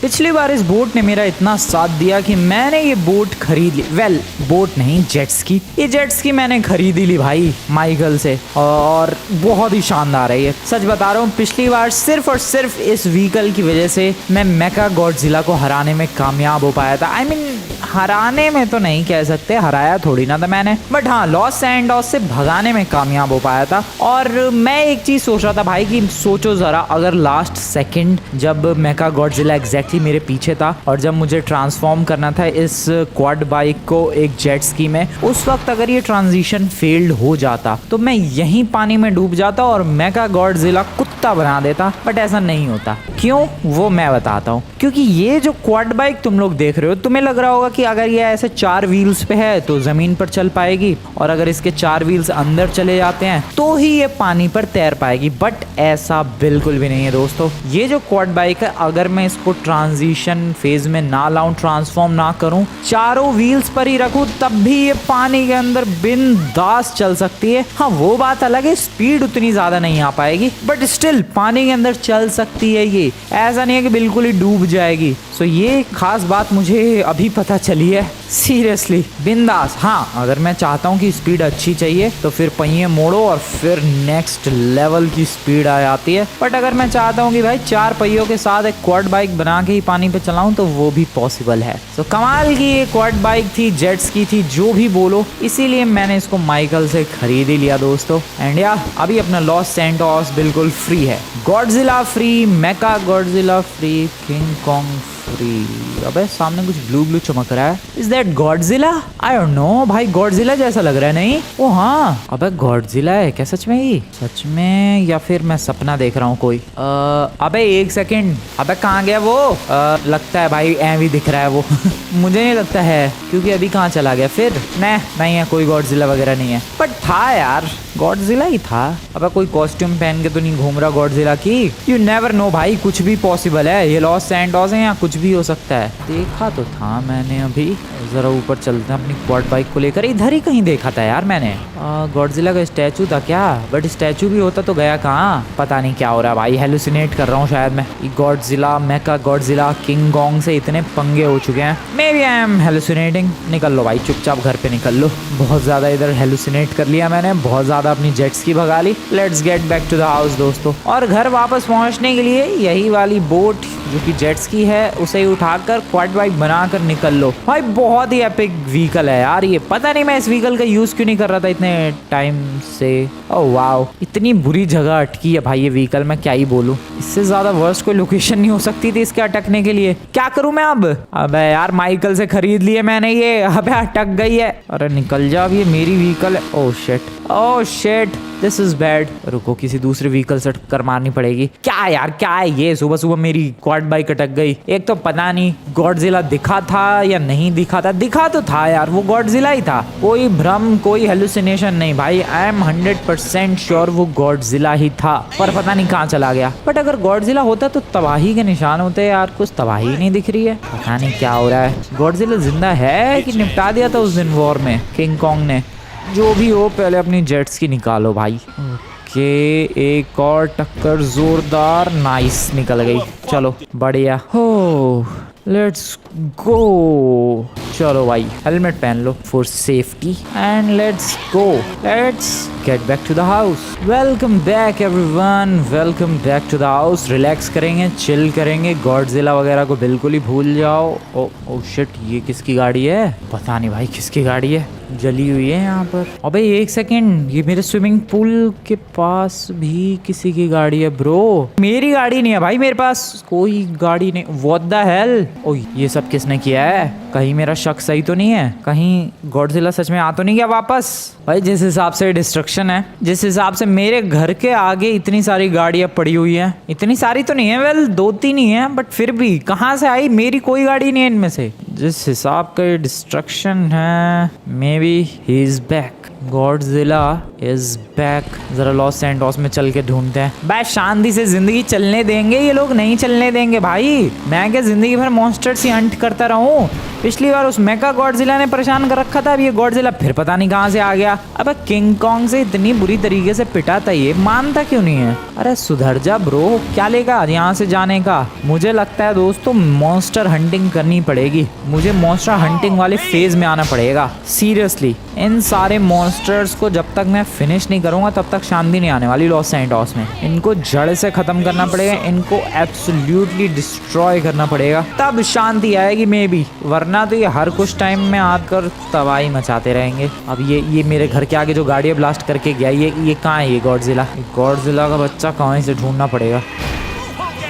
पिछली बार इस बोट ने मेरा इतना साथ दिया कि मैंने ये बोट खरीद ली। वेल बोट नहीं, जेट्स की। ये जेट्स की मैंने खरीद ली भाई माइकल से, और बहुत ही शानदार है ये। सच बता रहा हूँ, पिछली बार सिर्फ और सिर्फ इस व्हीकल की वजह से मैं मेका गॉडजिला को हराने में कामयाब हो पाया था। आई मीन हराने में तो नहीं कह सकते, हराया थोड़ी ना था मैंने, बट हाँ लॉस सैंटोस से भगाने में कामयाब हो पाया था। और मैं एक चीज सोच रहा था भाई कि सोचो जरा, अगर लास्ट सेकंड जब मेका गॉडजिला एग्जैक्टली मेरे पीछे था और जब मुझे ट्रांसफॉर्म करना था इस क्वाड बाइक को एक जेट स्की में, उस वक्त अगर ये ट्रांजिशन फेल्ड हो जाता तो मैं यहीं पानी में डूब जाता और मेका गॉडजिला कुत्ता बना देता। बट ऐसा नहीं होता। क्यों, वो मैं बताता हूँ। क्योंकि ये जो क्वाड बाइक तुम लोग देख रहे हो, तुम्हें लग रहा होगा कि अगर ये ऐसे 4 व्हील्स पे है तो जमीन पर चल पाएगी, और अगर इसके 4 व्हील्स अंदर चले जाते हैं तो ही ये पानी पर तैर पाएगी। बट ऐसा बिल्कुल भी नहीं है दोस्तों। ये जो क्वाड बाइक है, अगर मैं इसको ट्रांजिशन फेज में ना लाऊं, ट्रांसफॉर्म ना करूं, चारों व्हील्स पर ही रखूं, तब भी ये पानी के अंदर बिंदास चल सकती है। हाँ वो बात अलग है, स्पीड उतनी ज्यादा नहीं आ पाएगी, बट स्टिल पानी के अंदर चल सकती है ये। ऐसा नहीं है कि बिल्कुल ही डूब जाएगी। सो ये खास बात मुझे अभी पता चली है। सीरियसली बिंदास। हाँ अगर मैं चाहता हूँ कि स्पीड अच्छी चाहिए तो फिर पहिए मोड़ो और फिर नेक्स्ट लेवल की स्पीड आ जाती है। बट अगर मैं चाहता हूँ कि भाई 4 पहियों के साथ एक क्वाड बाइक बना के ही पानी पे चलाऊं तो वो भी पॉसिबल है। तो कमाल की ये क्वाड बाइक थी, जेट्स की थी, जो भी बोलो, इसीलिए मैंने इसको माइकल से खरीद ही लिया दोस्तों। एंड या अभी अपना लॉस सैंटोस बिल्कुल फ्री है। Godzilla free, Mecha Godzilla free, King Kong free. अबे सामने कुछ ब्लू ब्लू चमक रहा है। Is that Godzilla? I don't know भाई, गॉडजिला जैसा लग रहा है। नहीं ओ हाँ, अबे गॉडजिला है क्या सच में? ही सच में, या फिर मैं सपना देख रहा हूँ कोई? अबे एक सेकंड, अबे कहाँ गया वो? लगता है भाई एवी दिख रहा है वो। मुझे नहीं लगता है, क्योंकि अभी कहाँ चला गया फिर? नहीं है, कोई गॉडजिला वगैरह नहीं है। बट था यार, गॉडजिला ही था। अबे कोई कॉस्ट्यूम पहन के तो नहीं घूम रहा गॉडजिला की? यू नेवर नो भाई, कुछ भी पॉसिबल है। ये लॉस सैंटोस है या कुछ भी हो सकता है। देखा तो था मैंने अभी। जरा ऊपर चलते हैं अपनी क्वाड बाइक को लेकर। इधर ही कहीं देखा था यार मैंने। गॉडजिला का स्टैचू था क्या? बट स्टैचू भी होता तो गया कहाँ? पता नहीं क्या हो रहा है भाई, हेलुसिनेट कर रहा हूँ शायद मैं। Godzilla, mecha Godzilla, King Kong से इतने पंगे हो चुके हैं। May be I am hallucinating. निकल लो भाई, चुपचाप घर पे निकल लो। बहुत ज्यादा इधर हेलुसिनेट कर लिया मैंने, बहुत ज्यादा अपनी जेट्स की भगा ली। Let's get back to the house दोस्तों। और घर वापस पहुंचने के लिए यही वाली बोट जो कि जेट्स की है, उसे उठाकर क्वाड बाइक बनाकर निकल लो भाई। बहुत ही एपिक व्हीकल है यार ये। पता नहीं मैं इस व्हीकल का यूज क्यों नहीं कर रहा था इतने टाइम से। ओह वाओ, इतनी बुरी जगह अटकी है भाई ये व्हीकल, मैं क्या ही बोलूं। इससे ज्यादा वर्स्ट कोई लोकेशन नहीं हो सकती थी इसके अटकने के लिए। क्या करूं मैं अब? अबे यार माइकल से खरीद लिए मैंने ये, अबे अटक गई है। अरे निकल जा, अब ये मेरी व्हीकल है। Oh shit, this is bad. रुको, किसी दूसरे व्हीकल से टक्कर मारनी पड़ेगी। क्या यार, क्या है ये? सुबह सुबह मेरी क्वाड बाइक अटक गई। एक तो पता नहीं गॉडजिला दिखा था या नहीं दिखा था। दिखा तो था यार, वो गॉडजिला ही था। कोई भ्रम, कोई हेलुसिनेशन नहीं भाई। आई एम 100% श्योर वो गॉडजिला ही था, पर पता नहीं कहाँ चला गया। बट अगर गॉडजिला होता तो तबाही के निशान होते यार। कुछ तबाही नहीं दिख रही है, पता नहीं क्या हो रहा है। गॉडजिला जिंदा है कि निपटा दिया था उस दिन वॉर में किंग कॉन्ग ने? जो भी हो, पहले अपनी जेट्स की निकालो भाई। ओके, एक और टक्कर जोरदार, नाइस, निकल गई। चलो बढ़िया हो, लेट्स गो। चलो भाई, हेलमेट पहन लो for safety and let's go. Let's get back to the house. Welcome back everyone, welcome back to the house. Relax करेंगे, चिल करेंगे, गॉडजिला वगैरह को बिल्कुल ही भूल जाओ। ओ शिट, ये किसकी गाड़ी है? पता नहीं भाई किसकी गाड़ी है, जली हुई है यहाँ पर। अबे एक सेकंड, ये मेरे स्विमिंग पूल के पास भी किसी की गाड़ी है ब्रो। मेरी गाड़ी नहीं है भाई, मेरे पास कोई गाड़ी नहीं। What the hell? ओह, ये सब किसने किया है? कहीं मेरा शक सही तो नहीं है? कहीं गॉडजिला सच में आ तो नहीं गया वापस? भाई जिस हिसाब से डिस्ट्रक्शन है, जिस हिसाब से मेरे घर के आगे इतनी सारी गाड़ियां पड़ी हुई हैं, इतनी सारी तो नहीं है, वेल 2-3 ही है, बट फिर भी कहाँ से आई? मेरी कोई गाड़ी नहीं है इनमें से। जिस हिसाब का ये डिस्ट्रक्शन है, may be he is back. Godzilla is back. जरा लॉस सैंटोस में चल के ढूंढते हैं। भाई शांति से जिंदगी चलने देंगे ये लोग? नहीं चलने देंगे भाई। मैं क्या जिंदगी भर मॉन्स्टर्स ही हंट करता रहूं? पिछली बार उस मेका गॉडजिला ने परेशान कर रखा था, अब ये गॉडजिला फिर पता नहीं कहां से आ गया। अब किंग कॉन्ग से इतनी बुरी तरीके से पिटा था, ये मानता क्यों नहीं है? अरे सुधर जा ब्रो, क्या लेगा यहाँ से जाने का? मुझे लगता है दोस्तों मॉन्स्टर हंटिंग करनी पड़ेगी। मुझे मॉन्स्टर हंटिंग वाले फेज में आना पड़ेगा सीरियसली। इन सारे मॉन्स्टर्स को जब तक मैं फिनिश नहीं करूंगा तब तक शांति नहीं आने वाली लॉस सैंटोस में। इनको जड़ से खत्म करना पड़ेगा, इनको एब्सोल्युटली डिस्ट्रॉय करना पड़ेगा, तब शांति आएगी मे बी। वरना तो ये हर कुछ टाइम में आकर तबाही मचाते रहेंगे। अब ये मेरे घर के आगे जो गाड़ी ब्लास्ट करके गया, ये कहाँ है? ये गॉडजिला का बच्चा कहाँ से ढूंढना पड़ेगा।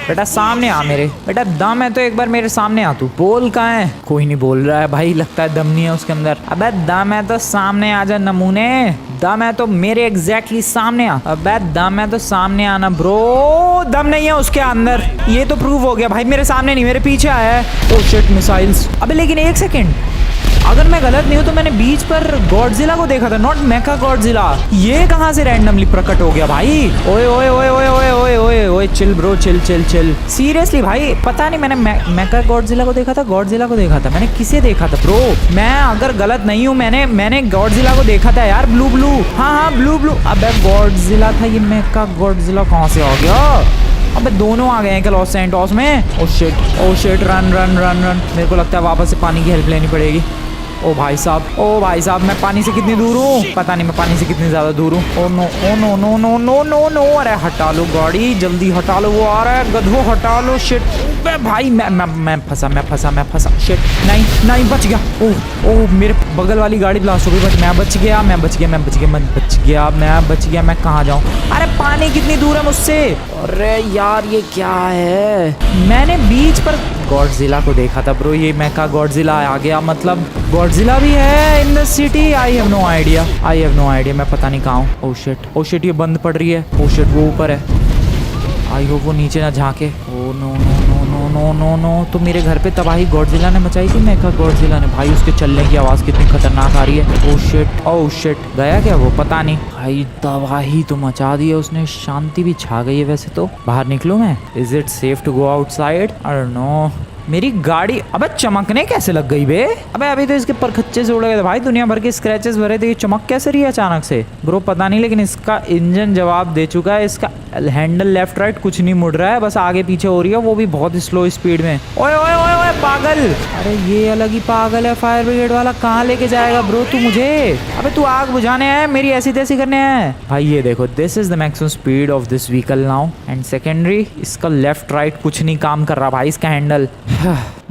बेटा सामने आ मेरे, बेटा दम है तो एक बार मेरे सामने आ। तू बोल कहाँ है? कोई नहीं बोल रहा है भाई, लगता है दम नहीं है उसके अंदर। अबे दम है तो सामने आ जा नमूने, दम है तो मेरे एग्जैक्टली सामने आ। अबे दम है तो सामने आना ब्रो। दम नहीं है उसके अंदर, ये तो प्रूव हो गया भाई। मेरे सामने नहीं, मेरे पीछे आया है। Oh shit missiles. अबे लेकिन एक सेकेंड, अगर मैं गलत नहीं हूँ तो मैंने बीच पर गॉडजिला को देखा था, नॉट मेका गॉडजिला। ये कहाँ से रैंडमली प्रकट हो गया भाई? ओए ओए ओए ओए ओए ओए ओए ओए chill bro, chill chill chill. Seriously भाई पता नहीं, मैंने मेका गॉडजिला को देखा था, गॉडजिला को देखा था, मैंने किसे देखा था ब्रो? मैं अगर गलत नहीं हूँ मैंने गॉडजिला को देखा था यार। ब्लू ब्लू, हाँ ब्लू ब्लू। अबे गॉडजिला था ये, मेका गॉडजिला कहाँ से आ गया? अबे दोनों आ गए हैं क्या लॉस सैंटोस में? Oh shit run run run run. मेरे को लगता है वापस से पानी की हेल्प लेनी पड़ेगी। ओ भाई साहब, मैं पानी से कितनी दूर हूँ? पता नहीं मैं पानी से कितनी ज्यादा दूर हूँ। Oh no oh no no no no no no. अरे हटा लो गाड़ी, जल्दी हटा लो, वो आ रहा है, गधो हटा लो। शिट भाई मैं फंसा। शिट नहीं बच गया। ओह मेरे बगल वाली गाड़ी ब्लास्ट हो गई, बट मैं बच गया। मैं कहाँ जाऊँ? अरे पानी कितनी दूर है मुझसे? अरे यार ये क्या है? मैंने बीच पर गॉडजिला को देखा था ब्रो, ये मेका गॉडजिला आ गया, मतलब गॉडजिला भी है in the city. I have no idea, मैं पता नहीं कहाँ हूँ। ओ शिट ये बंद पड़ रही है। ओ शिट वो ऊपर है, आई होप वो नीचे ना झांके। Oh no no no no no no no. तो मेरे घर पे तबाही गॉडजिला ने मचाई थी, मेका गॉडजिला ने। भाई उसके चलने की आवाज़ कितनी खतरनाक आ रही है। ओ शिट गया क्या वो? पता नहीं भाई, तबाही तो मचा दी है उसने। शांति भी छा गई है वैसे तो। बाहर निकलूं मैं? Is it safe to go outside? I don't know. मेरी गाड़ी अबे चमकने कैसे लग गई बे? अबे अभी तो इसके परखच्चे से उड़ गए थे भाई, दुनिया भर के स्क्रैचेस भरे थे, ये चमक कैसे रही है अचानक से ब्रो? पता नहीं, लेकिन इसका इंजन जवाब दे चुका है। इसका हैंडल लेफ्ट राइट कुछ नहीं मुड़ रहा है, बस आगे पीछे हो रही है, वो भी बहुत स्लो स्पीड में। ओए ओए ओए ओए पागल! अरे ये अलग ही पागल है फायर ब्रिगेड वाला। कहाँ लेके जाएगा ब्रो तू मुझे? अबे तू आग बुझाने आया, मेरी ऐसी तैसी करने आया? भाई ये देखो, this is the maximum speed of this vehicle now. And secondary, इसका लेफ्ट राइट कुछ नहीं काम कर रहा भाई, इसका हैंडल।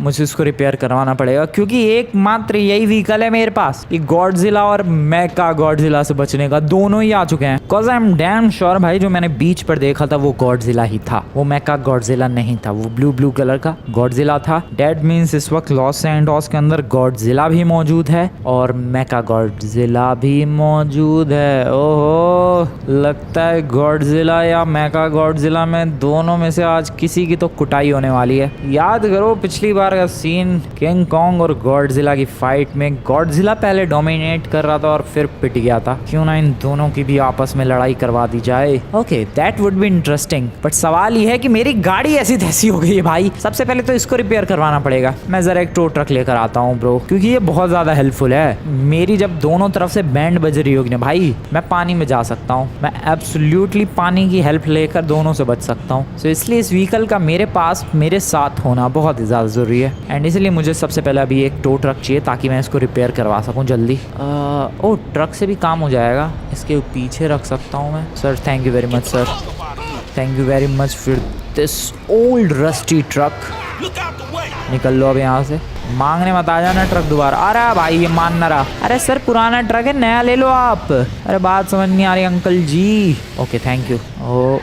मुझे इसको रिपेयर करवाना पड़ेगा, क्योंकि एकमात्र यही व्हीकल है मेरे पास, ये गॉडजिला और मेका गॉडजिला से बचने का। दोनों ही आ चुके हैं। Cause I am damn sure भाई, जो मैंने बीच पर देखा था वो गॉडजिला ही था, वो मेका गॉडजिला नहीं था, वो ब्लू कलर का गॉडजिला था। डेट मीन्स इस वक्त लॉस सैंटोस के अंदर गॉडजिला भी मौजूद है और मेका गॉडजिला भी मौजूद है। ओहो, लगता है गॉडजिला या मेका गॉडजिला में दोनों में से आज किसी की तो कुटाई होने वाली है। याद करो पिछली बार का सीन, किंग कॉन्ग और गॉडजिला की फाइट में गॉडजिला पहले डोमिनेट कर रहा था और फिर पिट गया था। क्यों ना इन दोनों की भी आपस में लड़ाई करवा दी जाए। Okay, that would be interesting. But सवाल ये है कि मेरी गाड़ी ऐसी तैसी हो गई है भाई। सबसे पहले तो इसको रिपेयर करवाना पड़ेगा। मैं जरा एक टो ट्रक लेकर आता हूँ ब्रो, क्योंकि ये बहुत ज्यादा हेल्पफुल है। मेरी जब दोनों तरफ से बैंड बज रही होगी ना भाई, मैं पानी में जा सकता हूँ। मैं एब्सोल्युटली पानी की हेल्प लेकर दोनों से बच सकता हूँ। सो इसलिए इस व्हीकल का मेरे पास मेरे साथ होना बहुत ही ज्यादा जरूरी है। एंड इसलिए मुझे सबसे पहले अभी एक टो ट्रक चाहिए ताकि मैं इसको रिपेयर करवा सकूं जल्दी। ओ ट्रक से भी काम हो जाएगा, इसके पीछे रख सकता हूं मैं। Sir thank you very much sir, thank you very much for this old rusty truck. निकल लो अब यहाँ से, मांगने मत आ जाना ट्रक दोबारा। अरे भाई ये मान ना रहा। अरे सर पुराना ट्रक है, नया ले लो आप। अरे बात समझ नहीं आ रही uncle ji. Okay thank you. Oh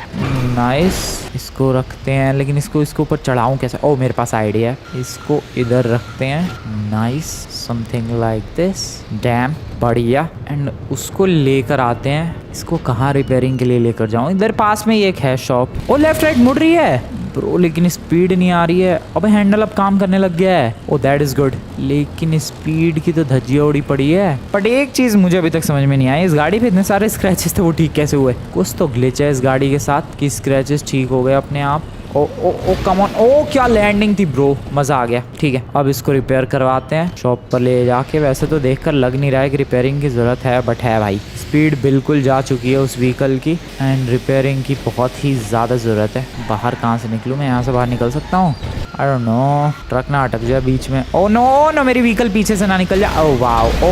nice, इसको रखते हैं, लेकिन इसको ऊपर चढ़ाऊं कैसे? ओ मेरे पास आइडिया है, इसको इधर रखते हैं। Nice, something like this. Dam बढ़िया। एंड उसको लेकर आते हैं। इसको कहाँ रिपेयरिंग के लिए लेकर जाऊं? इधर पास में ही एक है शॉप। ओ लेफ्ट राइट मुड़ रही है। ब्रो लेकिन स्पीड नहीं आ रही है। अबे हैंडल अब काम करने लग गया है। ओ दैट इज गुड। लेकिन स्पीड की तो धज्जियां उड़ी पड़ी है। बट एक चीज मुझे अभी तक समझ में नहीं आई, इस गाड़ी पे इतने सारे स्क्रैचेस थे वो ठीक कैसे हुए? कुछ तो ग्लिच है इस गाड़ी के साथ कि स्क्रैचेस ठीक हो गए अपने आप। ओ ओ ओ कम ऑन। ओ क्या लैंडिंग थी ब्रो, मजा आ गया। ठीक है अब इसको रिपेयर करवाते हैं शॉप पर ले जाके। वैसे तो देखकर लग नहीं रहा है कि रिपेयरिंग की जरूरत है, बट है भाई। स्पीड बिल्कुल जा चुकी है उस व्हीकल की एंड रिपेयरिंग की बहुत ही ज़्यादा ज़रूरत है। बाहर कहाँ से निकलूँ मैं? यहाँ से बाहर निकल सकता हूँ? आई डोंट नो। ट्रक ना अटक जाए बीच में। ओ नो मेरी व्हीकल पीछे से ना निकल जाए। Oh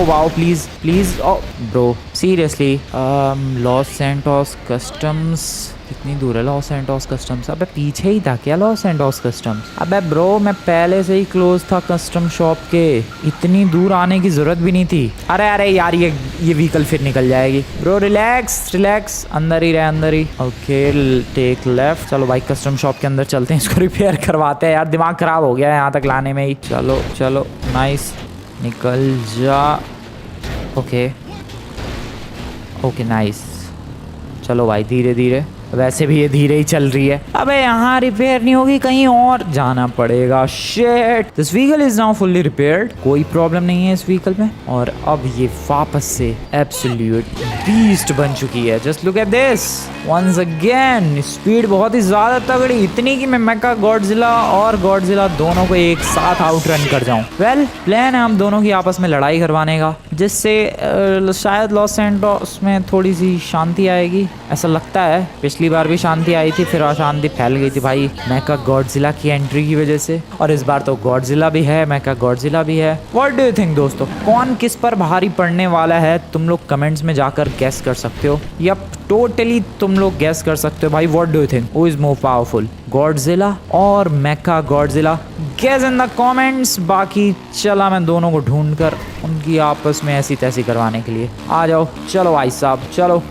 wow please please. Oh bro seriously. Los Santos customs कितनी दूर है लॉस सैंटोस कस्टम्स? अबे पीछे ही था क्या लॉस सैंटोस कस्टम्स? अबे ब्रो मैं पहले से ही क्लोज था कस्टम शॉप के, इतनी दूर आने की जरूरत भी नहीं थी। अरे यार ये व्हीकल फिर निकल जाएगी। ब्रो रिलैक्स, अंदर ही रहे अंदर ही। Okay take left. चलो भाई कस्टम शॉप के अंदर चलते हैं, इसको रिपेयर करवाते हैं। यार दिमाग खराब हो गया है यहाँ तक लाने में ही। चलो नाइस निकल जा। Okay nice. चलो भाई धीरे धीरे, वैसे भी ये धीरे ही चल रही है। अबे यहाँ रिपेयर नहीं होगी, कहीं और जाना पड़ेगा। Shit this vehicle is now fully repaired. कोई प्रॉब्लम नहीं है इस व्हीकल में और अब ये वापस से एब्सोल्यूट बीस्ट बन चुकी है। Just look at this once again. Speed बहुत ही ज्यादा तगड़ी, इतनी कि मैं मेका गॉडजिला और गॉडजिला दोनों को एक साथ आउट रन कर जाऊं। वेल प्लान है हम दोनों की आपस में लड़ाई करवाने का, जिससे शायद लॉस सैंटोस में थोड़ी सी शांति आएगी, ऐसा लगता है। पिछली बार भी शांति आई थी, फिर अशांति फैल गई थी भाई मेका गॉडजिला की एंट्री की वजह से। और इस बार तो गॉडजिला भी है, मेका गॉडजिला भी है। व्हाट डू यू थिंक दोस्तों, कौन किस पर भारी पड़ने वाला है? तुम लोग कमेंट्स में जाकर गैस कर सकते हो। यप टोटली तुम लोग गैस कर सकते हो भाई। What do you think, who is more powerful, Godzilla और Mecha Godzilla? Guess in the comments. बाकी चला मैं दोनों को ढूंढकर उनकी आपस में ऐसी तैसी करवाने के लिए। आ जाओ चलो भाई साहब चलो।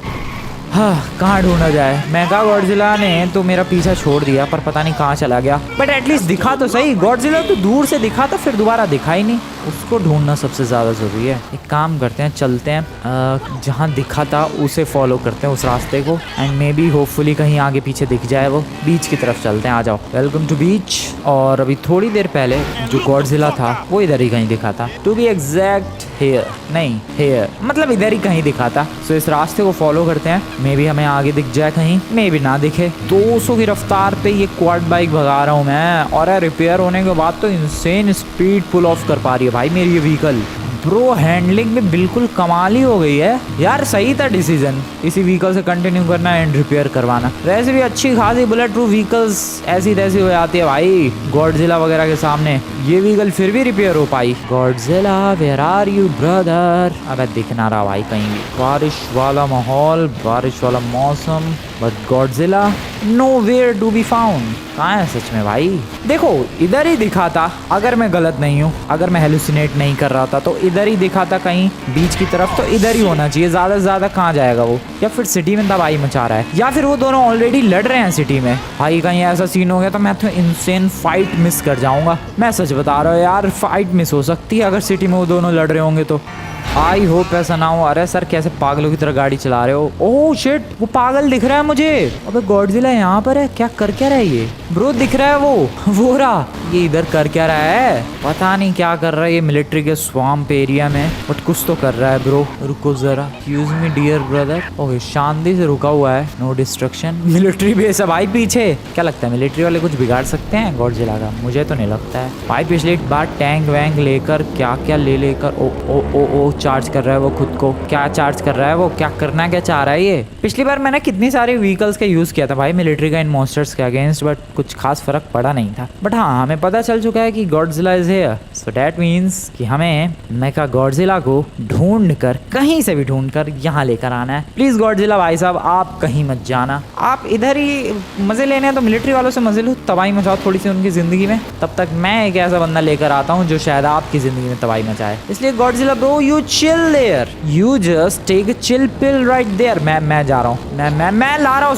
हाँ कहाँ ढूंढा जाए? मेगा गॉडजिला ने तो मेरा पीछा छोड़ दिया, पर पता नहीं कहाँ चला गया। बट एटलीस्ट दिखा तो सही। गॉडजिला तो दूर से दिखा था, फिर दोबारा दिखा ही नहीं। उसको ढूंढना सबसे ज़्यादा ज़रूरी है। एक काम करते हैं, चलते हैं जहाँ दिखा था उसे फॉलो करते हैं, उस रास्ते को। एंड मे बी होपफुली कहीं आगे पीछे दिख जाए वो। बीच की तरफ चलते हैं, आ जाओ। वेलकम टू बीच। और अभी थोड़ी देर पहले जो गॉडजिला था वो इधर ही कहीं दिखा था। टू बी एग्जैक्ट हेयर, मतलब इधर ही कहीं दिखा था। सो इस रास्ते को फॉलो करते हैं, मे बी हमें आगे दिख जाए कहीं, मे बी ना दिखे। 200 की रफ्तार पे ये क्वाड बाइक भगा रहा हूँ मैं, और रिपेयर होने के बाद तो इंसेन स्पीड पुल ऑफ कर पा रही है भाई मेरी ये व्हीकल। ब्रो हैंडलिंग में बिल्कुल कमाल ही हो गई है यार। सही था डिसीजन इसी व्हीकल से कंटिन्यू करना एंड रिपेयर करवाना। वैसे भी अच्छी खासी बुलेट प्रूफ व्हीकल्स ऐसी तैसी हो जाती है भाई गॉडजिला वगैरह के सामने। ये व्हीकल फिर भी रिपेयर हो पाई। Godzilla where are you brother? अबे दिख ना रहा भाई कहीं भी। बारिश वाला माहौल, बारिश वाला मौसम, but Godzilla nowhere to be found. कहाँ है सच में भाई? देखो इधर ही दिखा था, अगर मैं गलत नहीं हूँ, अगर मैं हेलुसिनेट नहीं कर रहा था तो इधर ही दिखा था कहीं बीच की तरफ। तो इधर ही होना चाहिए, ज्यादा से ज्यादा कहाँ जाएगा वो? या फिर सिटी में तबाही मचा रहा है, या फिर वो दोनों ऑलरेडी लड़ रहे हैं सिटी में। भाई कहीं ऐसा सीन हो गया तो मैं तो इंसेन फाइट मिस कर जाऊंगा। मैं सच बता रहा हूँ यार, फाइट मिस हो सकती है अगर सिटी में वो दोनों लड़ रहे होंगे तो। आई होप ऐसा ना हो। अरे सर कैसे पागलों की तरह गाड़ी चला रहे हो? ओह शिट, वो पागल दिख रहा है मुझे। अबे गॉडजिला यहाँ पर है क्या? कर क्या रहा है ये? ब्रो दिख रहा है वो रहा। ये इधर कर क्या रहा है? पता नहीं क्या कर रहा है ये मिलिट्री के स्वाम्प एरिया में, बट कुछ तो कर रहा है ब्रो। रुको जरा, excuse me dear brother. Okay शांति से रुका हुआ है, नो डिस्ट्रक्शन। मिलिट्री बेस है भाई पीछे। क्या लगता है मिलिट्री वाले कुछ बिगाड़ सकते हैं गॉडजिला का? मुझे तो नहीं लगता है भाई। पिछली बार टैंक वैंक लेकर क्या क्या लेकर ओ चार्ज कर रहा है वो खुद को। क्या चार्ज कर रहा है वो? क्या करना क्या चाह रहा है ये? पिछली बार मैंने कितनी सारे व्हीकल्स का यूज किया था भाई मिलिट्री का इन मॉन्स्टर्स के अगेंस्ट, बट कुछ खास फर्क पड़ा नहीं था। बट हाँ हमें पता चल चुका है कि Godzilla is here, so that means कि हमें मेका गॉडजिला को ढूंढ कर, कहीं से भी ढूंढ कर यहाँ लेकर आना है। प्लीज गॉडजिला भाई साहब आप कहीं मत जाना, आप इधर ही मजे लेने हैं तो मिलिट्री वालों से मजे लो, तबाही मचाओ थोड़ी सी उनकी जिंदगी में। तब तक मैं एक ऐसा बंदा लेकर आता हूँ जो शायद आपकी जिंदगी में तबाही मचाए। इसलिए Godzilla bro you chill there, you just take a chill pill right there. मैं जा रहा हूँ, मैं ला रहा हूँ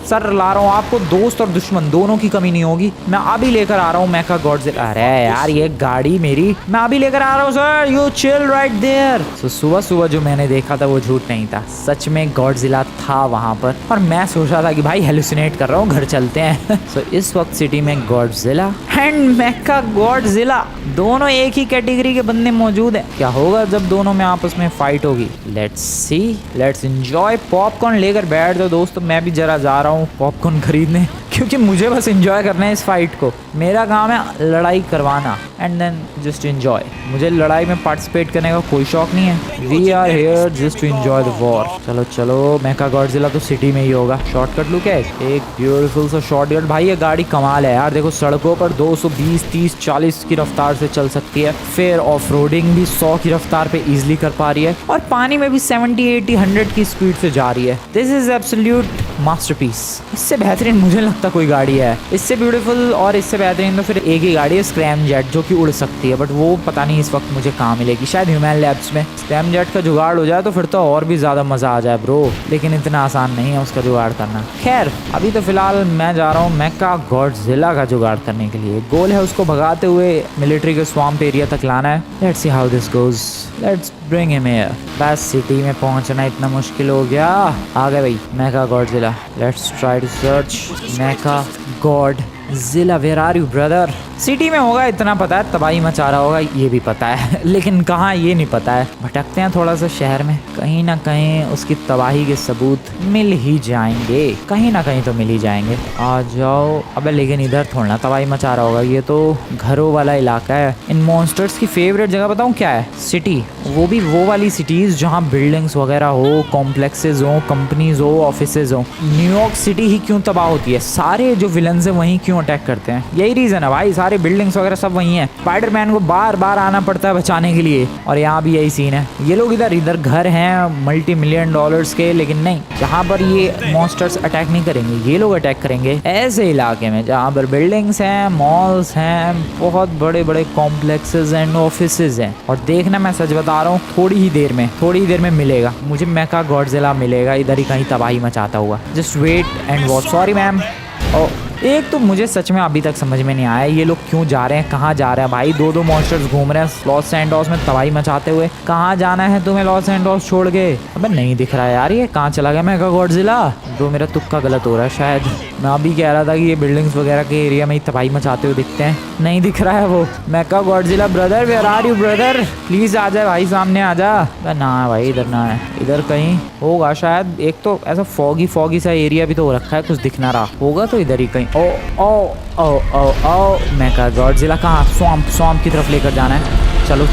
सर ला रहा हूँ। आपको दोस्त और दुश्मन दोनों की कमी नहीं होगी। मैं अभी लेकर आ रहा हूँ मेका गॉडजिला। अरे यार ये गाड़ी मेरी मेरी, मैं अभी लेकर आ रहा हूँ sir, you chill right there. तो सुबह सुबह जो मैंने देखा था वो झूठ नहीं था, सच में गॉडजिला था वहाँ पर, और मैं सोच रहा था कि भाई हेलुसिनेट कर रहा हूँ, घर चलते हैं। सो इस वक्त सिटी में गॉडजिला एंड मेका गॉडजिला दोनों एक ही कैटेगरी के बंदे मौजूद हैं। क्या होगा जब दोनों में आपस में फाइट होगी? Let's see, let's enjoy. Popcorn लेकर बैठ दो दोस्तों, मैं भी जरा जा रहा हूँ पॉपकॉर्न खरीदने, क्योंकि मुझे बस एंजॉय करना है इस फाइट को। मेरा काम है लड़ाई करवाना एंड देन जस्ट एंजॉय। मुझे लड़ाई में पार्टिसिपेट करने का कोई शौक नहीं है। We are here just to enjoy the war. चलो चलो, मेका गॉडजिला तो सिटी में ही होगा। शॉर्टकट लुक है, एक ब्यूटीफुल सा शॉर्टकट। भाई ये गाड़ी कमाल है यार, देखो सड़कों पर 220, 30, 40 की रफ्तार से चल सकती है, फिर ऑफ रोडिंग भी 100 की रफ्तार पे इजिली कर पा रही है, और पानी में भी 70, 80, 100 की स्पीड से जा रही है। This is absolute masterpiece. इससे बेहतरीन मुझे लगता कोई गाड़ी है, इससे ब्यूटीफुल और इससे बेहतरीन तो फिर एक ही गाड़ी है, स्क्रैम जेट, जो कि उड़ सकती है, बट वो पता नहीं इस वक्त मुझे कहाँ मिलेगी, शायद ह्यूमन लैब्स में। स्क्रैम जेट का जुगाड़ हो जाए तो फिर तो और भी ज्यादा मजा आ जाए ब्रो, लेकिन इतना आसान नहीं है उसका जुगाड़ करना। खैर अभी तो फिलहाल मैं जा रहा हूँ मेका गॉडजिला का जुगाड़ करने के लिए। गोल है उसको भगाते हुए मिलिट्री के स्वाम्प एरिया तक लाना है। Let's see how this goes, let's bring him here. बस सिटी में पहुंचना इतना मुश्किल हो गया। आ गए भाई mecha Godzilla. Let's try to search mecha Godzilla, where are you brother? City में होगा इतना पता है, तबाही मचा रहा होगा ये भी पता है, लेकिन कहाँ ये नहीं पता है। भटकते हैं थोड़ा सा शहर में, कहीं ना कहीं उसकी तबाही के सबूत मिल ही जाएंगे, कहीं ना कहीं तो मिल ही जाएंगे। आ जाओ। अबे लेकिन इधर थोड़ा तबाही मचा रहा होगा, ये तो घरों वाला इलाका है। इन मॉन्स्टर्स की फेवरेट जगह बताऊँ क्या है? सिटी, वो भी वो वाली सिटीज जहाँ बिल्डिंग्स वगैरह हो, कॉम्प्लेक्सेस हो, कंपनीज हो, ऑफिसेज हो। न्यूयॉर्क सिटी ही क्यों तबाह होती है? सारे जो विलन्स है वहीं क्यों अटैक करते हैं? यही रीजन है भाई, सारे बिल्डिंग्स वगैरह सब वहीं हैं। स्पाइडरमैन को बार बार आना पड़ता है बचाने के लिए, और यहाँ भी यही सीन है। ये लोग इधर घर हैं मल्टी मिलियन डॉलर्स के, लेकिन नहीं, जहाँ पर ये मॉन्स्टर्स अटैक नहीं करेंगे, ये लोग अटैक करेंगे ऐसे इलाके में जहाँ पर बिल्डिंग्स हैं, मॉल्स हैं, बहुत बड़े बड़े कॉम्प्लेक्सेस एंड ऑफिसेज हैं। और देखना, मैं सच बता रहा हूँ, थोड़ी ही देर में मिलेगा मुझे मेका गॉडजिला, मिलेगा इधर ही कहीं तबाही मचाता हुआ। Just wait and watch. Sorry ma'am. एक तो मुझे सच में अभी तक समझ में नहीं आया ये लोग क्यों जा रहे हैं, कहाँ जा रहे हैं भाई? दो मॉन्स्टर्स घूम रहे हैं लॉस सैंटोस में तबाही मचाते हुए। कहाँ जाना है तुम्हें लॉस सैंटोस छोड़ के? अबे नहीं दिख रहा है यार, ये कहाँ चला गया मेका गॉडजिला? ब्रो मेरा तुक्का गलत हो रहा है शायद। मैं अभी कह रहा था कि ये बिल्डिंग्स वगैरह के एरिया में ही तबाही मचाते हुए दिखते हैं, नहीं दिख रहा है वो। Mecha Godzilla brother, where are you brother? Please आ जाए भाई, सामने आ जा। ना भाई इधर ना है, इधर कहीं होगा शायद। एक तो ऐसा फॉगी सा एरिया भी तो हो रखा है, कुछ दिख ना रहा होगा तो इधर ही कहीं। ओ मेका गॉडजिला कहाँ? स्वाम्प की तरफ लेकर जाना है। चलो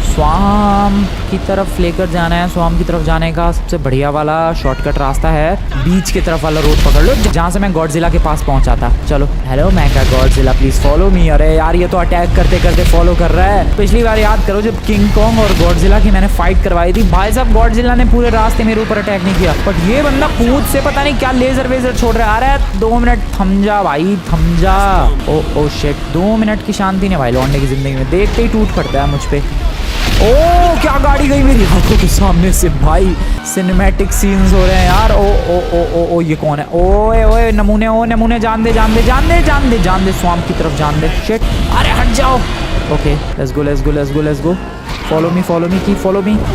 स्वाम्प की तरफ लेकर जाना है। स्वाम्प की तरफ जाने का सबसे बढ़िया वाला शॉर्टकट रास्ता है बीच की तरफ वाला रोड पकड़ लो, जहाँ से मैं गॉडजिला के पास पहुंचा था। चलो, hello mecha Godzilla, please follow me. अरे यार ये तो अटैक करते करते फॉलो कर रहा है। पिछली बार याद करो जब किंग कॉन्ग और गॉडजिला की मैंने फाइट करवाई थी, भाई साहब गॉडजिला ने पूरे रास्ते मेरे ऊपर अटैक नहीं किया, बट ये बंदा कूद से पता नहीं क्या लेजर वेजर छोड़ रहा है। आ रहा है, 2 मिनट थम जा भाई, थम जा। ओ शिट, 2 मिनट की शांति नहीं भाई लौंडे की जिंदगी में, देखते ही टूट पड़ता है मुझ पे। ओ क्या गाड़ी गई मेरी आंखों के सामने से भाई। सिनेमैटिक सीन्स हो रहे हैं यार। ओ ये कौन है? ओए नमूने, जान दे स्वाम्प की तरफ जान दे। शिट, अरे हट जाओ। Okay let's go. Follow me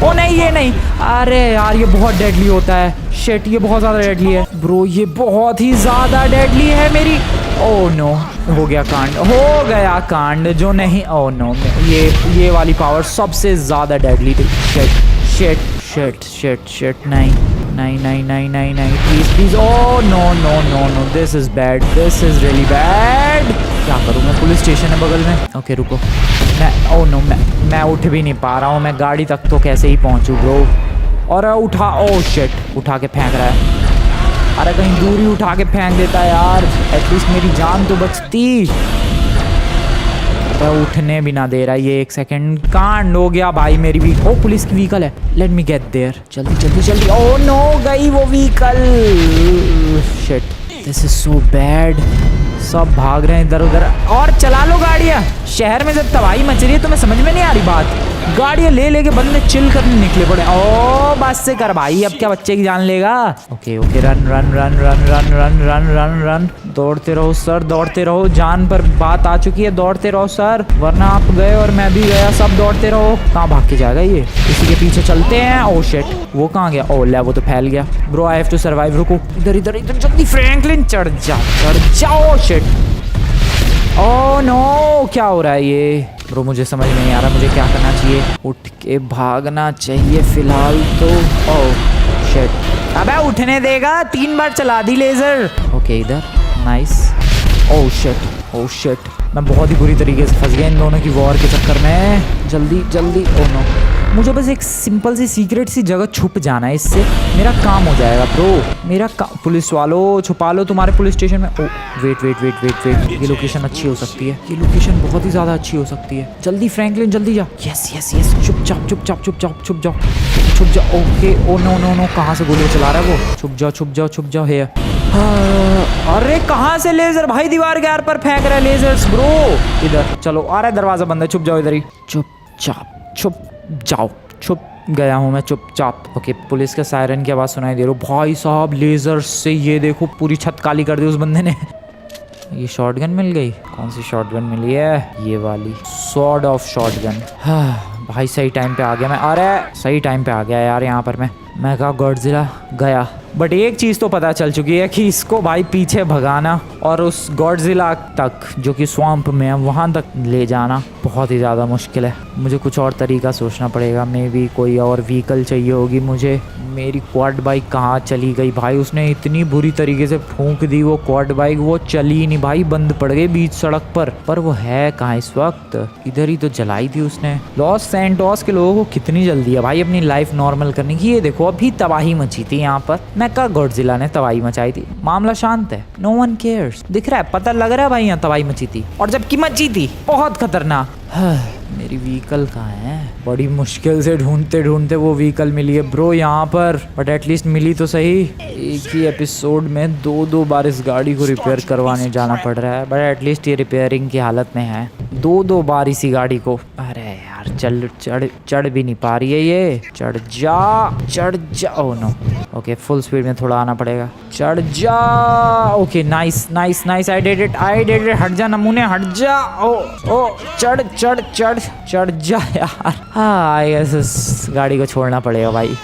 oh नहीं, ये नहीं। अरे यार ये बहुत डेडली होता है। शिट, ये बहुत ज्यादा डेडली है ब्रो, ये बहुत ही ज्यादा डेडली है मेरी। ओह नो, हो गया कांड जो नहीं। ओह नो, ये वाली पावर सबसे ज्यादा डेडली थी। शिट, नहीं, please. Oh no, this is really bad. क्या करूँ मैं? पुलिस स्टेशन है बगल में। ओके रुको, मैं उठ भी नहीं पा रहा हूँ, मैं गाड़ी तक तो कैसे ही पहुँचूँ ब्रो? और उठा के फेंक रहा है। अरे कहीं दूरी उठा के फेंक देता है यार, एटलीस्ट मेरी जान तो बचती। तो उठने भी ना दे रहा है ये। 1 सेकंड, कांड हो गया भाई मेरी भी। ओ पुलिस की व्हीकल है, लेट मी गेट देयर। जल्दी। ओ नो, गई वो vehicle. Shit, this is so bad. सब भाग रहे हैं इधर उधर। और चला लो गाड़ियाँ। शहर में जब तबाही मच रही है तुम्हें समझ में नहीं आ रही बात। गाड़ियाँ ले लेके बंदे चिल करने निकले पड़े। ओ बस से कर भाई, अब क्या बच्चे की जान लेगा। Okay okay, run run run run run run run run run. दौड़ते रहो सर, दौड़ते रहो। जान पर बात आ चुकी है, दौड़ते रहो सर, वरना आप गए और मैं भी गया। सब दौड़ते रहो। कहाँ भाग के जाएगा ये? इसी के पीछे चलते हैं। ओ शिट, वो कहाँ गया? ओ ले, वो तो फैल गया। Bro I have to survive. रुको, इधर इधर इधर जल्दी फ्रैंकलिन चढ़ जा, चढ़ जाओ। शिट, ओ नो, क्या हो रहा है ये? ब्रो मुझे समझ में नहीं आ रहा मुझे क्या करना चाहिए। उठ के भागना चाहिए फिलहाल तो। ओह शिट, अबे उठने देगा? 3 बार चला दी लेजर। ओके इधर, nice. Oh shit, oh shit, मैं बहुत ही बुरी तरीके से फंस गया इन दोनों की वॉर के चक्कर में। जल्दी जल्दी। ओह नो, मुझे बस एक सिंपल सी सीक्रेट सी जगह छुप जाना है, इससे मेरा काम हो जाएगा ब्रो। मेरा पुलिस वालों छुपा लो तुम्हारे पुलिस स्टेशन में। Oh wait wait wait wait wait, ये लोकेशन अच्छी हो सकती है। ये लोकेशन बहुत ही ज़्यादा अच्छी हो सकती है। जल्दी फ्रैंकलिन जल्दी जा। यस यस यस, चुपचाप चुपचाप चुपचाप छुप जाओ, छुप जाओ। Okay, oh no no no, कहाँ से गोली चला रहा है वो? छुप जाओ छुप जाओ छुप जाओ। है अरे कहाँ से लेजर भाई? दीवार के आर पर फेंक रहा है लेजर्स ब्रो। इधर चलो, आ रहा है दरवाजा बंद है, छुप जाओ इधर ही। चुपचाप छुप जाओ। छुप गया हूँ मैं चुपचाप। ओके, पुलिस के सायरन की आवाज़ सुनाई दे रही। भाई साहब लेजर से ये देखो पूरी छत काली कर दी उस बंदे ने। ये शॉटगन मिल गई। कौन सी शॉटगन मिली है? ये वाली सॉर्ड ऑफ शॉटगन। भाई सही टाइम पे आ गया मैं। अरे सही टाइम पे आ गया यार यहाँ पर मैं कहा गॉडजिला गया। बट एक चीज़ तो पता चल चुकी है कि इसको भाई पीछे भगाना और उस गॉडजिला तक जो कि स्वैम्प में है वहाँ तक ले जाना बहुत ही ज़्यादा मुश्किल है। मुझे कुछ और तरीका सोचना पड़ेगा। मे बी कोई और व्हीकल चाहिए होगी मुझे। मेरी क्वाड बाइक कहाँ चली गई भाई? उसने इतनी बुरी तरीके से फूंक दी वो क्वाड बाइक, वो चली नहीं भाई, बंद पड़ गई बीच सड़क पर वो है कहाँ इस वक्त? इधर ही तो जलाई थी उसने। लॉस सैंटोस के लोगों को कितनी जल्दी है भाई अपनी लाइफ नॉर्मल करने की। ये देखो अभी तबाही मची थी यहाँ पर। मैं कहा गॉडजिला ने तबाही मचाई थी। मामला शांत है, नो वन केयर्स। दिख रहा है, पता लग रहा है भाई यहाँ तबाही मची थी, और जबकि मची थी बहुत खतरनाक। मेरी व्हीकल कहाँ है? बड़ी मुश्किल से ढूंढते ढूंढते वो व्हीकल मिली है ब्रो यहाँ पर, बट एटलीस्ट मिली तो सही। एक ही एपिसोड में 2-2 बार इस गाड़ी को रिपेयर करवाने जाना पड़ रहा है, बट एटलीस्ट ये रिपेयरिंग की हालत में है। 2-2 बार इसी गाड़ी को। अरे यार चढ़ भी नहीं पा रही है ये। चढ़ जा। Oh no, okay full speed में थोड़ा आना पड़ेगा। चढ़ जा। Okay nice nice nice, I did it. हट जा नमूने, हट जा। ओ चढ़ जा यार। हाँ आई गेस इस गाड़ी को छोड़ना पड़ेगा भाई।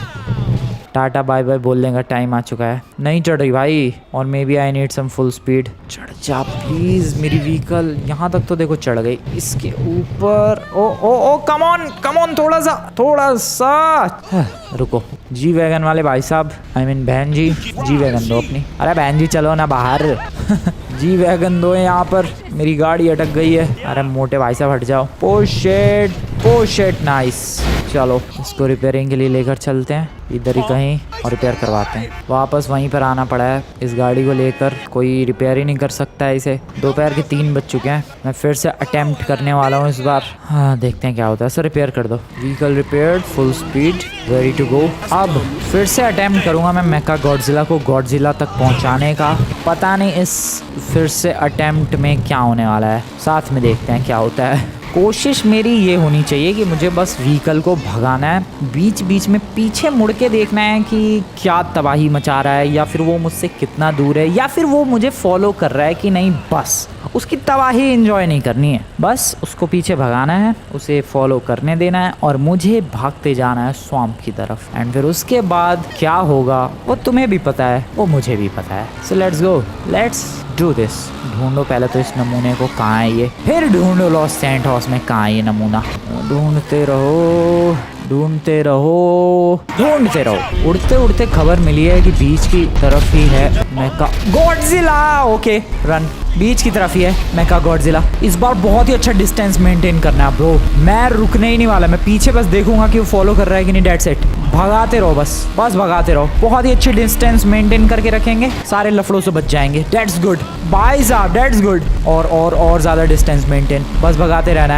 टाटा बाय बाय बोलने का टाइम आ चुका है। नहीं चढ़ रही भाई, और may be I need some full speed. चढ़ जा प्लीज मेरी व्हीकल। यहाँ तक तो देखो चढ़ गई, इसके ऊपर। ओ कम ऑन थोड़ा सा रुको। जी वैगन वाले भाई साहब, आई मीन बहन जी वैगन दो अपनी। अरे बहन जी चलो ना बाहर। जी वैगन दो यहाँ पर, मेरी गाड़ी अटक गई है। अरे मोटे भाई साहब हट जाओ। पोशेट नाइस। चलो इसको रिपेयरिंग के लिए लेकर चलते हैं इधर ही कहीं और रिपेयर करवाते हैं। वापस वहीं पर आना पड़ा है इस गाड़ी को लेकर, कोई रिपेयर ही नहीं कर सकता है इसे। दोपहर के 3 बज चुके हैं। मैं फिर से अटेम्प्ट करने वाला हूँ इस बार। हाँ देखते हैं क्या होता है। सर रिपेयर कर दो। Vehicle repaired, full speed, ready to go. अब फिर से अटेम्प्ट करूँगा मैं मेका गॉडजिला को गॉडजिला तक पहुँचाने का। पता नहीं इस फिर से अटेम्प्ट में क्या होने वाला है, साथ में देखते हैं क्या होता है। कोशिश मेरी ये होनी चाहिए कि मुझे बस व्हीकल को भगाना है। बीच बीच में पीछे मुड़ के देखना है कि क्या तबाही मचा रहा है, या फिर वो मुझसे कितना दूर है, या फिर वो मुझे फॉलो कर रहा है कि नहीं। बस उसकी तबाही एंजॉय नहीं करनी है, बस उसको पीछे भगाना है, उसे फॉलो करने देना है, और मुझे भागते जाना है स्वैम्प की तरफ। एंड फिर उसके बाद क्या होगा वो तुम्हें भी पता है, वो मुझे भी पता है। So let's go, let's do this. ढूंढो पहले तो इस नमूने को, कहाँ है ये, फिर ढूंढो लॉस सैंटोस में कहाँ है ये नमूना। ढूंढते रहो। उड़ते उड़ते खबर मिली है कि बीच की तरफ ही है मेका गॉडजिला। ओके रन, बीच की तरफ ही है मेका गॉडजिला। इस बार बहुत ही अच्छा डिस्टेंस मेंटेन करना है ब्रो। मैं रुकने ही नहीं वाला, मैं पीछे बस देखूंगा कि वो फॉलो कर रहा है कि नहीं। डेट्स इट, भगाते रहो बस भगाते रहो। बहुत ही अच्छी डिस्टेंस मेंटेन करके रखेंगे, सारे लफड़ों से बच जाएंगे। डेट्स गुड भाई साहब, डेट्स गुड। और ज्यादा डिस्टेंस मेंटेन, बस भगाते रहना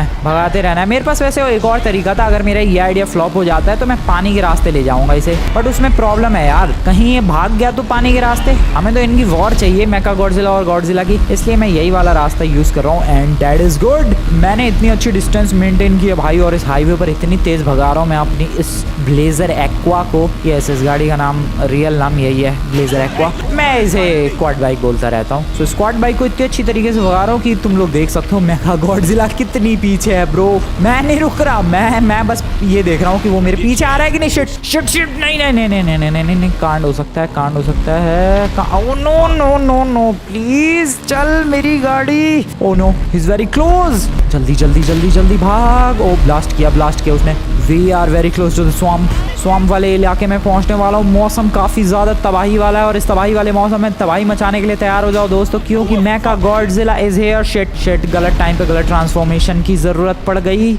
है। मेरे पास वैसे एक और तरीका था, अगर मेरा ये आइडिया फ्लॉप ड्रॉप हो जाता है तो मैं पानी के रास्ते ले जाऊंगा इसे, बट उसमें प्रॉब्लम है यार, कहीं ये भाग गया तो पानी के रास्ते। हमें तो इनकी वॉर चाहिए, मेका गॉडजिला और गॉडजिला की, इसलिए मैं यही वाला रास्ता यूज कर रहा हूँ एंड दैट इज गुड। मैंने इतनी अच्छी डिस्टेंस मेंटेन की है भाई, और इस हाईवे पर इतनी तेज भगा रहा हूँ मैं अपनी इस ब्लेजर एक्वा को। यस, इस गाड़ी का नाम, रियल नाम यही है, ब्लेजर एक्वा। मैं इसे स्क्वाड बाइक बोलता रहता हूँ। तो स्क्वाड बाइक को इतनी अच्छी तरीके से भगा रहा हूँ कि तुम लोग देख सकते हो मेका गॉडजिला कितनी पीछे है ब्रो। मैं नहीं रुक रहा, मैं बस ये देख रहा हूँ कि वो मेरे पीछे आ रहा है कि नहीं। शिट शिट शिट, नहीं नहीं नहीं नहीं नहीं नहीं नहीं नहीं, कांड हो सकता है, कांड हो सकता है। Oh no no no no, please चल मेरी गाड़ी। Oh no, he is very close, जल्दी जल्दी जल्दी जल्दी भाग। ओ ब्लास्ट किया उसने। We are very close to the swamp वाले इलाके में पहुंचने वाला हूँ। मौसम काफी ज्यादा तबाही वाला है और इस तबाही वाले मौसम में तबाही मचाने के लिए तैयार हो जाओ दोस्तों, क्योंकि mecha Godzilla is here. Shit shit, गलत टाइम पे गलत ट्रांसफॉर्मेशन की जरूरत पड़ गई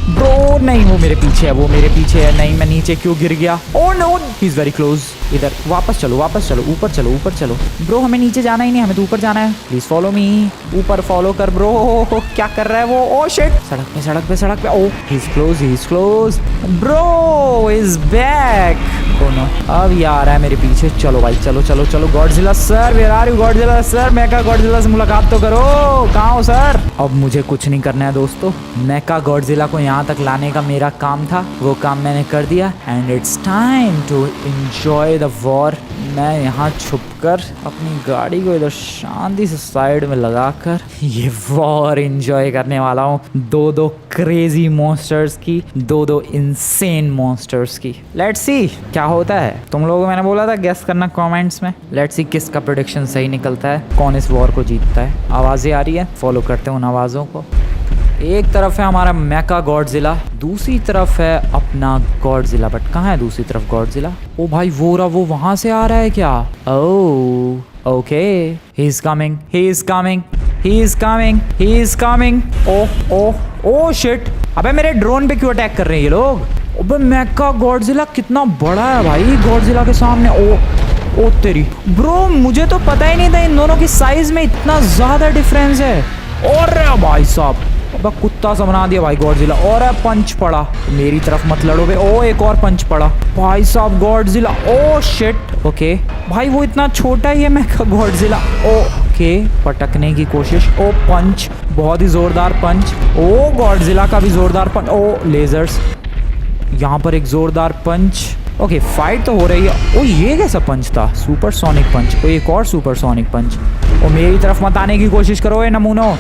ब्रो। नहीं, वो मेरे पीछे है, वो मेरे पीछे है। नहीं, मैं नीचे क्यों गिर गया? Oh no, he is very close. इधर वापस चलो, ऊपर चलो, ऊपर चलो ब्रो। हमें नीचे जाना ही नहीं, हमें तो ऊपर जाना है। प्लीज फॉलो मी, ऊपर फॉलो कर ब्रो। क्या कर रहा है वो? ओह शिट, सड़क पे। Oh, he is close bro, is back. Oh no, अब ये आ रहा है मेरे पीछे। चलो भाई, चलो Godzilla sir, where are you Godzilla sir? Mecha Godzilla से मुलाकात तो करो, कहाँ हो सर? अब मुझे कुछ नहीं करना है दोस्तों, मेका गॉडजिला को यहाँ तक लाने का मेरा काम था, वो काम मैंने कर दिया and it's time to enjoy the war. मैं यहाँ छुपकर अपनी गाड़ी को इधर शांति से साइड में लगाकर ये वॉर एंजॉय करने वाला हूँ। दो क्रेजी मॉन्स्टर्स की, दो इंसेन मॉन्स्टर्स की। लेट्स सी क्या होता है। तुम लोगों को मैंने बोला था गेस करना कमेंट्स में। लेट्स सी किसका प्रेडिक्शन सही निकलता है, कौन इस वॉर को जीतता है। आवाजें आ रही है, फॉलो करते हैं उन आवाजों को। एक तरफ है हमारा मेका गॉडजिला, दूसरी तरफ है अपना गॉडजिला। बट कहाँ है दूसरी तरफ गॉडजिला? ओ भाई, वो वहां से आ रहा है क्या? Oh okay, he is coming. Oh shit, अबे मेरे ड्रोन पे क्यों अटैक कर रहे हैं ये लोग? अबे मेका गॉडजिला कितना बड़ा है भाई गॉडजिला के सामने। ओ तेरी ब्रो, मुझे तो पता ही नहीं था इन दोनों की साइज में इतना ज्यादा डिफरेंस है। और भाई साहब, अब कुत्ता सा बना दिया भाई गॉडजिला। और पंच पड़ा, मेरी तरफ मत लड़ो बे। ओ, एक और पंच पड़ा भाई साहब गॉडजिला। ओ शिट, ओके भाई, वो इतना छोटा ही है मेका गॉडजिला। ओके, पटकने की कोशिश। ओ पंच, बहुत ही जोरदार पंच। ओ गॉडजिला का भी जोरदार पंच। ओ लेजर्स, यहाँ पर एक जोरदार पंच। ओके, फाइट तो हो रही है। ओ ये कैसा पंच था? सुपर सोनिक पंच। ओ एक और सुपर सोनिक पंच। ओ मेरी तरफ मत आने की कोशिश करो ए नमूनो।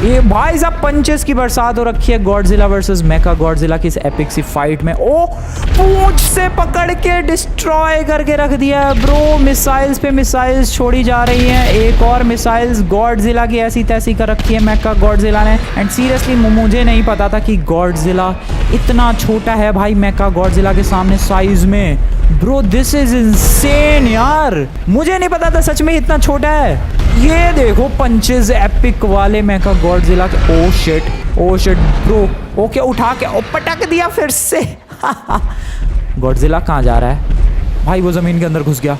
ये भाई साहब पंचेस की बरसात हो रखी है गॉडजिला वर्सेस मेका गॉडजिला की इस एपिक सी फाइट में। ओ पूंछ से पकड़ के डिस्ट्रॉय करके रख दिया है ब्रो। मिसाइल्स पे मिसाइल्स छोड़ी जा रही हैं। एक और मिसाइल्स गॉडजिला की ऐसी तैसी कर रखी है मेका गॉडजिला ने। एंड सीरियसली मुझे नहीं पता था कि गॉडजिला इतना छोटा है भाई मेका गॉडजिला के सामने साइज में। ब्रो दिस इज इंसेन यार, मुझे नहीं पता था सच में इतना छोटा है। ये देखो पंचेस एपिक वाले मेका गॉडजिला के। ओ शिट ब्रो, ओके उठा के पटक दिया फिर से। गॉडजिला कहाँ जा रहा है भाई? वो जमीन के अंदर घुस गया।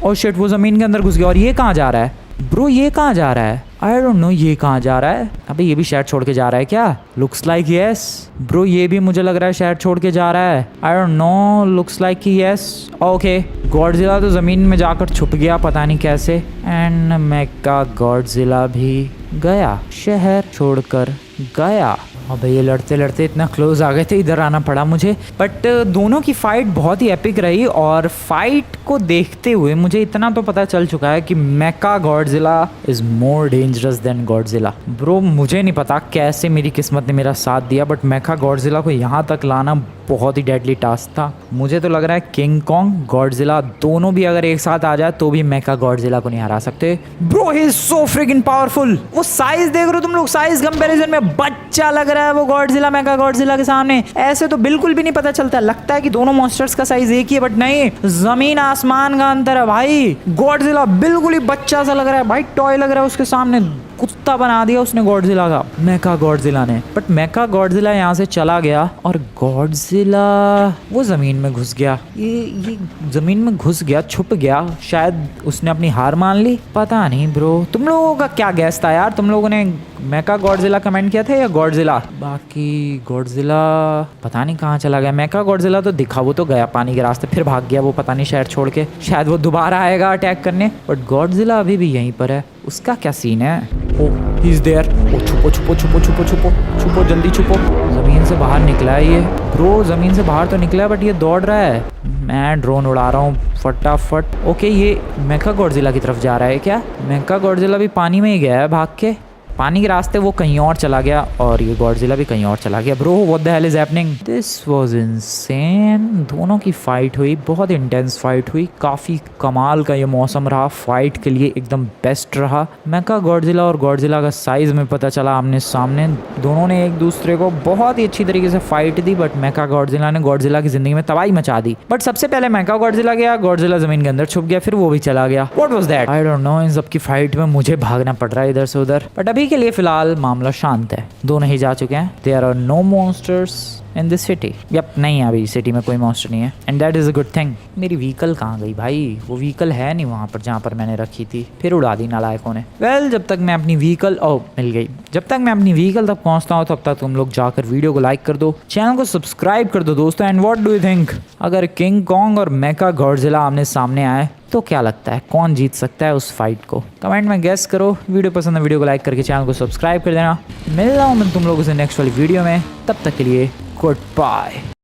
ओ शिट, वो जमीन के अंदर घुस गया। और ये कहाँ जा रहा है ब्रो? ये कहाँ जा रहा है? आई डोंट नो ये कहाँ जा रहा है। अबे ये भी शहर छोड़ के जा रहा है क्या? लुक्स लाइक यस ब्रो, ये भी मुझे लग रहा है शहर छोड़ के जा रहा है। आई डोंट नो, लुक्स लाइक कि यस। ओके, गॉडजिला तो जमीन में जाकर छुप गया पता नहीं कैसे। एंड मेका गॉडजिला भी गया, शहर छोड़कर गया। अबे ये लड़ते लड़ते इतना क्लोज आ गए थे, इधर आना पड़ा मुझे। बट दोनों की फाइट बहुत ही एपिक रही और फाइट को देखते हुए मुझे इतना तो पता चल चुका है कि mecha Godzilla is more dangerous than Godzilla. Bro मुझे नहीं पता कैसे मेरी किस्मत ने मेरा साथ दिया, बट मेका गॉडजिला को यहाँ तक लाना बहुत ही डेडली टास्क था। मुझे तो लग रहा है किंग कॉन्ग गॉडजिला दोनों भी अगर एक साथ आ जाए तो भी मेका गॉडजिला को नहीं हरा सकते। Bro he is so fricking powerful. वो साइज देख रहे हो तुम लोग, साइज कंपैरिजन में बच्चा लग रहा है वो गॉडजिला मेका गॉडजिला के सामने। ऐसे तो बिल्कुल भी नहीं पता चलता, लगता है कि दोनों मॉन्स्टर्स का साइज एक ही है, बट नहीं, जमीन आसमान का अंतर है भाई। गॉडजिला बिल्कुल ही बच्चा सा लग रहा है भाई, टॉय लग रहा है उसके सामने। कुत्ता बना दिया उसने गॉडजिला का, मेका गॉडजिला ने। बट मेका गॉडजिला यहाँ से चला गया और गॉडजिला वो जमीन में घुस गया। ये जमीन में घुस गया, छुप गया। शायद उसने अपनी हार मान ली, पता नहीं ब्रो। तुम लोगों का क्या गैस था यार? तुम लोगों ने मेका गॉडजिला कमेंट किया था या गॉडजिला, बाकी गॉडजिला पता नहीं कहाँ चला गया। मेका गॉडजिला तो दिखा, वो तो गया पानी के रास्ते, फिर भाग गया वो पता नहीं शहर छोड़ के, शायद वो दोबारा आएगा अटैक करने। बट गॉडजिला अभी भी यहीं पर है, उसका क्या सीन है? ओ ही इज देयर। ओ छुपो छुपो छुपो छुपो छुपो छुपो, जल्दी छुपो। जमीन से बाहर निकला है ये ब्रो, जमीन से बाहर तो निकला है बट ये दौड़ रहा है। मैं ड्रोन उड़ा रहा हूँ फटाफट। ओके ये मेका गॉडजिला की तरफ जा रहा है क्या? मेका गॉडजिला भी पानी में ही गया है भाग के, पानी के रास्ते वो कहीं और चला गया और ये गॉडजिला भी कहीं और चला गया। Bro what the hell is happening? This was insane. दोनों की फाइट हुई, बहुत इंटेंस फाइट हुई, काफ़ी कमाल का ये मौसम रहा फाइट के लिए, एकदम बेस्ट रहा। मेका गॉडजिला और गॉडजिला का साइज में पता चला आमने सामने, दोनों ने एक दूसरे को बहुत ही अच्छी तरीके से फाइट दी। बट मेका गॉडजिला ने गॉडजिला की जिंदगी में तबाही मचा दी। बट सबसे पहले मेका गॉडजिला गया, गॉडजिला जमीन के अंदर छुप गया, फिर वो भी चला गया। What was that? I don't know. इन सब की फाइट में मुझे भागना पड़ रहा है इधर से उधर, बट अभी के लिए फिलहाल मामला शांत है, दोनों ही जा चुके हैं। There are no monsters in this city. Yup, नहीं है अभी सिटी में कोई मॉन्स्टर नहीं है, and that is a good thing. मेरी व्हीकल कहाँ गई भाई? वो व्हीकल है नहीं वहाँ पर जहाँ पर मैंने रखी थी, फिर उड़ा दी नालायकों ने। वेल जब तक मैं अपनी व्हीकल मिल गई, जब तक मैं अपनी व्हीकल तक पहुँचता हूँ तब तक तुम लोग जाकर वीडियो को लाइक कर दो, चैनल को सब्सक्राइब कर दो दोस्तों। And what do you think, अगर किंग कॉन्ग और मेका गॉडजिला आमने सामने आए तो क्या लगता है कौन जीत सकता है उस फाइट को? कमेंट में गेस करो। वीडियो पसंद है वीडियो को लाइक करके चैनल को सब्सक्राइब कर देना। मिल रहा हूँ मैं तुम लोगों से नेक्स्ट वाली वीडियो में, तब तक के लिए गुड बाय।